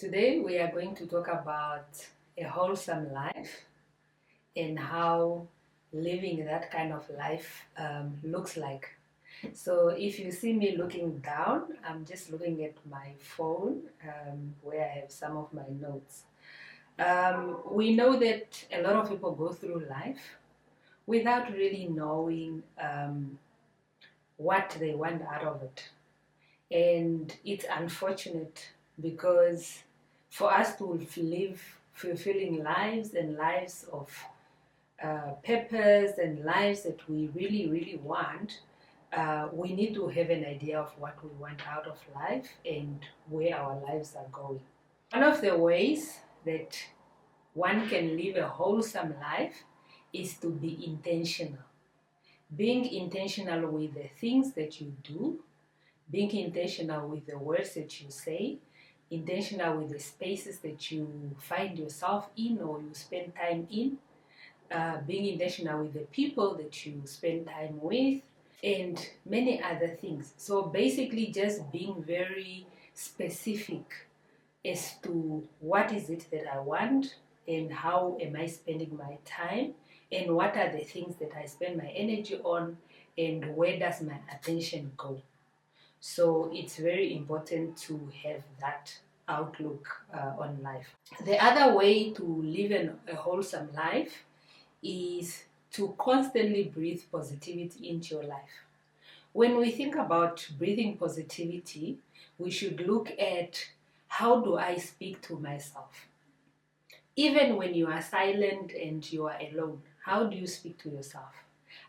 Today we are going to talk about a wholesome life and how living that kind of life looks like. So if you see me looking down, I'm just looking at my phone where I have some of my notes. We know that a lot of people go through life without really knowing what they want out of it. And it's unfortunate because for us to live fulfilling lives and lives of purpose and lives that we really, really want, we need to have an idea of what we want out of life and where our lives are going. One of the ways that one can live a wholesome life is to be intentional. Being intentional with the things that you do, being intentional with the words that you say, intentional with the spaces that you find yourself in or you spend time in, being intentional with the people that you spend time with, and many other things. So basically, just being very specific as to what is it that I want and how am I spending my time and what are the things that I spend my energy on and where does my attention go. So it's very important to have that outlook on life. The other way to live a wholesome life is to constantly breathe positivity into your life. When we think about breathing positivity, we should look at how do I speak to myself? Even when you are silent and you are alone, how do you speak to yourself?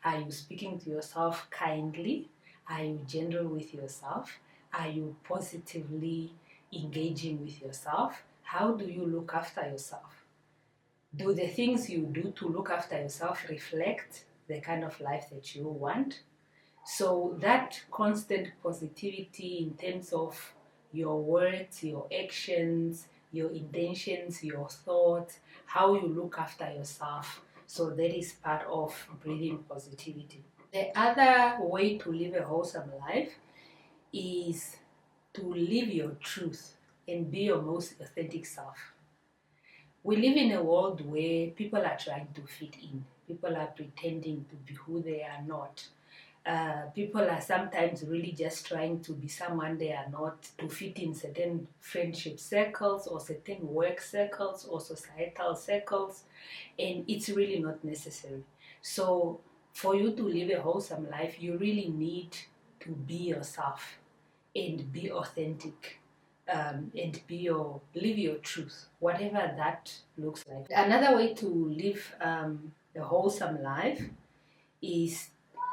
Are you speaking to yourself kindly? Are you gentle with yourself? Are you positively engaging with yourself? How do you look after yourself? Do the things you do to look after yourself reflect the kind of life that you want? So that constant positivity in terms of your words, your actions, your intentions, your thoughts, how you look after yourself. So that is part of breathing positivity. The other way to live a wholesome life is to live your truth and be your most authentic self. We live in a world where people are trying to fit in. People are pretending to be who they are not. People are sometimes really just trying to be someone they are not, to fit in certain friendship circles or certain work circles or societal circles, and it's really not necessary. So for you to live a wholesome life, you really need to be yourself and be authentic, and live your truth, whatever that looks like. Another way to live a wholesome life is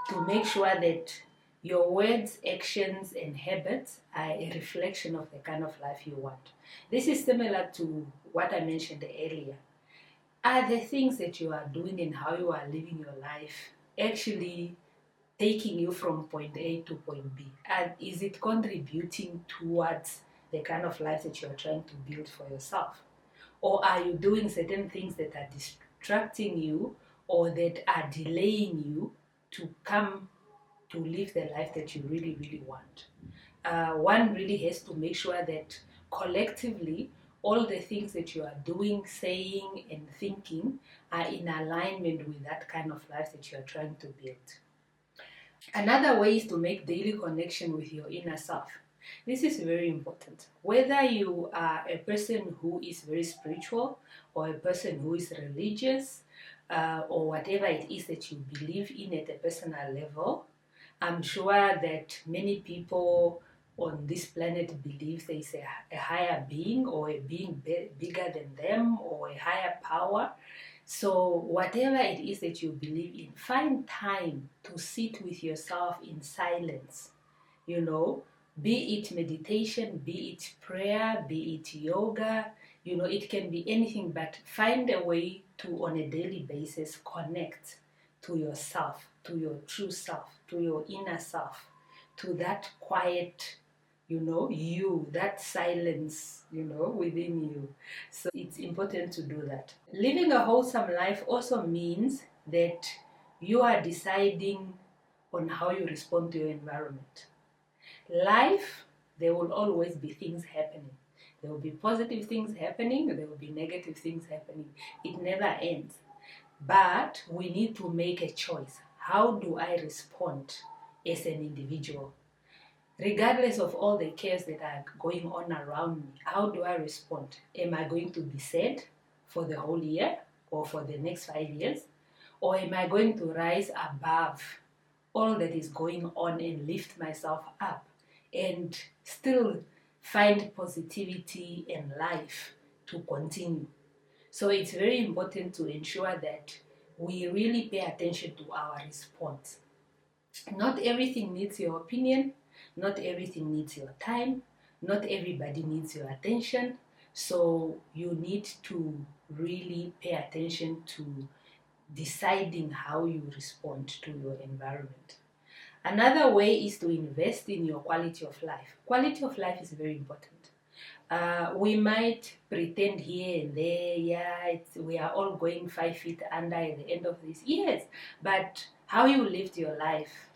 to make sure that your words, actions, and habits are a reflection of the kind of life you want. This is similar to what I mentioned earlier. Are the things that you are doing and how you are living your life actually taking you from point A to point B? And is it contributing towards the kind of life that you are trying to build for yourself? Or are you doing certain things that are distracting you or that are delaying you to come to live the life that you really, really want? One really has to make sure that collectively all the things that you are doing, saying, and thinking are in alignment with that kind of life that you are trying to build. Another way is to make daily connection with your inner self. This is very important. Whether you are a person who is very spiritual or a person who is religious, or whatever it is that you believe in at a personal level, I'm sure that many people on this planet believe there is a higher being or a being bigger than them or a higher power. So whatever it is that you believe in, find time to sit with yourself in silence. Be it meditation, be it prayer, be it yoga, it can be anything, but find a way to, on a daily basis, connect to yourself, to your true self, to your inner self, to that quiet, that silence, within you. So it's important to do that. Living a wholesome life also means that you are deciding on how you respond to your environment. Life, there will always be things happening. There will be positive things happening, there will be negative things happening. It never ends. But we need to make a choice. How do I respond as an individual? Regardless of all the cares that are going on around me, how do I respond? Am I going to be sad for the whole year or for the next 5 years? Or am I going to rise above all that is going on and lift myself up and still find positivity and life to continue? So it's very important to ensure that we really pay attention to our response. Not everything needs your opinion, not everything needs your time, not everybody needs your attention. So you need to really pay attention to deciding how you respond to your environment. Another way is to invest in your quality of life. Quality of life is very important. We might pretend here and there, yeah, we are all going 5 feet under at the end of this. Yes, but how you lived your life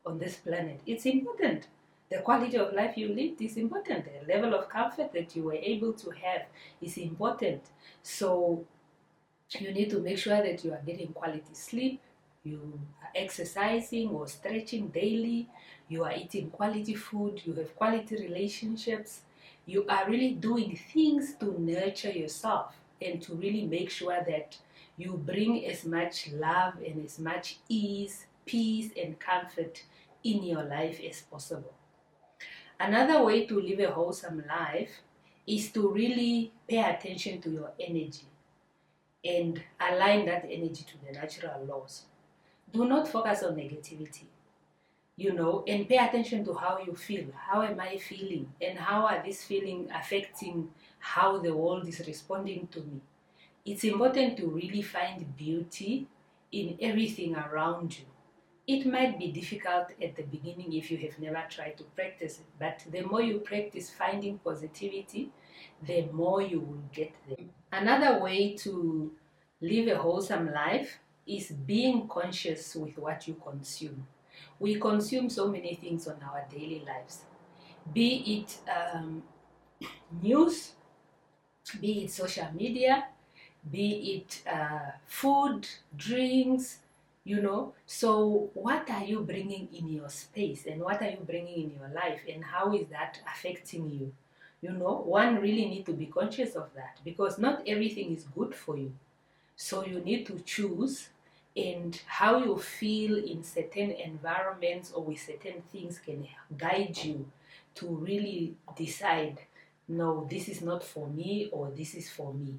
on this planet, it's important. The quality of life you lived is important. The level of comfort that you were able to have is important. So you need to make sure that you are getting quality sleep, you are exercising or stretching daily, you are eating quality food, you have quality relationships, you are really doing things to nurture yourself and to really make sure that you bring as much love and as much ease, peace, and comfort in your life as possible. Another way to live a wholesome life is to really pay attention to your energy and align that energy to the natural laws. Do not focus on negativity, and pay attention to how you feel. How am I feeling? And how are this feeling affecting how the world is responding to me? It's important to really find beauty in everything around you. It might be difficult at the beginning if you have never tried to practice it, but the more you practice finding positivity, the more you will get there. Another way to live a wholesome life is being conscious with what you consume. We consume so many things on our daily lives, be it news, be it social media, be it food, drinks, So what are you bringing in your space and what are you bringing in your life and how is that affecting you? One really need to be conscious of that because not everything is good for you. So you need to choose, and how you feel in certain environments or with certain things can guide you to really decide, no, this is not for me or this is for me.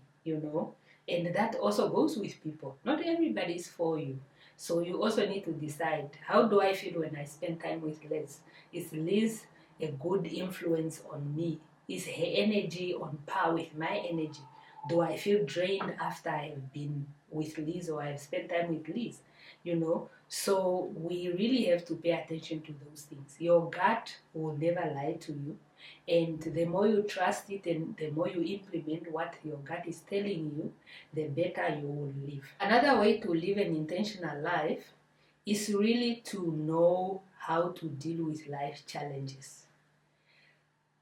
And that also goes with people. Not everybody is for you. So you also need to decide, how do I feel when I spend time with Liz? Is Liz a good influence on me? Is her energy on par with my energy? Do I feel drained after I've been with Liz or I've spent time with Liz? So we really have to pay attention to those things. Your gut will never lie to you. And the more you trust it and the more you implement what your gut is telling you, the better you will live. Another way to live an intentional life is really to know how to deal with life challenges.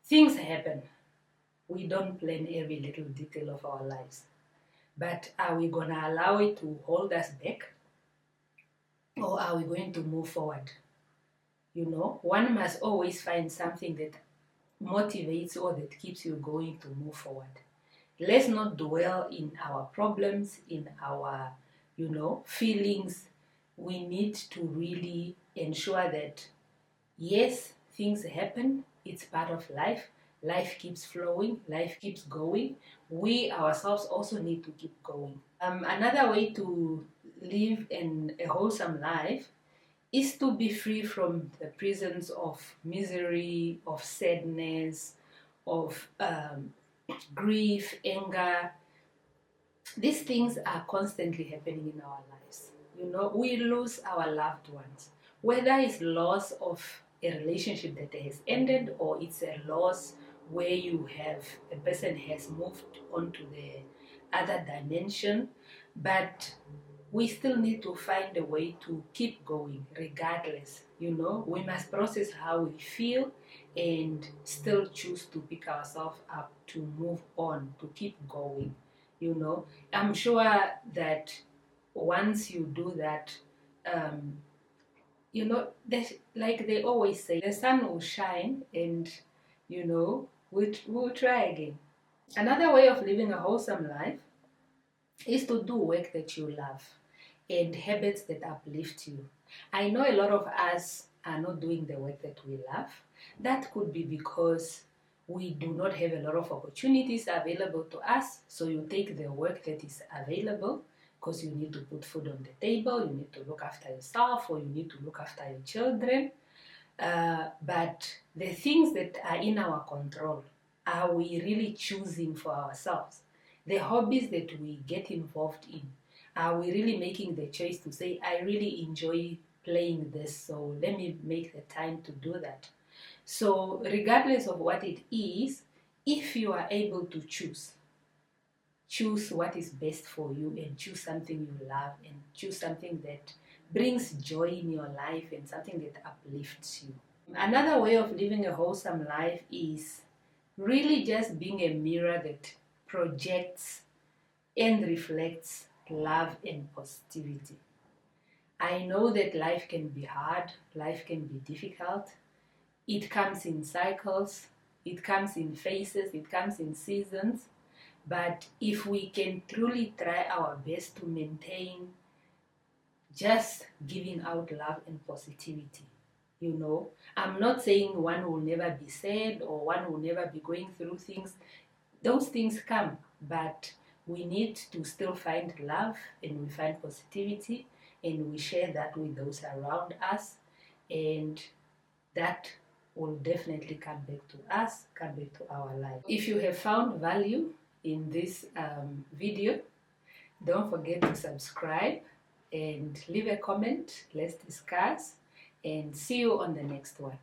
Things happen. We don't plan every little detail of our lives. But are we going to allow it to hold us back? Or are we going to move forward? One must always find something that motivates or that keeps you going to move forward. Let's not dwell in our problems, in our, feelings. We need to really ensure that, yes, things happen. It's part of life. Life keeps flowing. Life keeps going. We ourselves also need to keep going. Another way to live a wholesome life is to be free from the prisons of misery, of sadness, of grief, anger. These things are constantly happening in our lives. We lose our loved ones, whether it's loss of a relationship that has ended or it's a loss where a person has moved on to the other dimension, but we still need to find a way to keep going regardless. We must process how we feel and still choose to pick ourselves up, to move on, to keep going. I'm sure that once you do that, um, like they always say, the sun will shine, and we'll try again. Another way of living a wholesome life is to do work that you love and habits that uplift you. I know a lot of us are not doing the work that we love. That could be because we do not have a lot of opportunities available to us. So you take the work that is available because you need to put food on the table, you need to look after yourself, or you need to look after your children. But the things that are in our control, are we really choosing for ourselves? The hobbies that we get involved in, are we really making the choice to say, I really enjoy playing this, so let me make the time to do that? So, regardless of what it is, if you are able to choose what is best for you, and choose something you love, and choose something that brings joy in your life, and something that uplifts you. Another way of living a wholesome life is really just being a mirror that projects and reflects love and positivity. I know that life can be hard, life can be difficult. It comes in cycles, it comes in phases, it comes in seasons. But if we can truly try our best to maintain just giving out love and positivity, I'm not saying one will never be sad or one will never be going through things. Those things come, but we need to still find love, and we find positivity, and we share that with those around us, and that will definitely come back to us, come back to our life. If you have found value in this video, don't forget to subscribe and leave a comment. Let's discuss, and see you on the next one.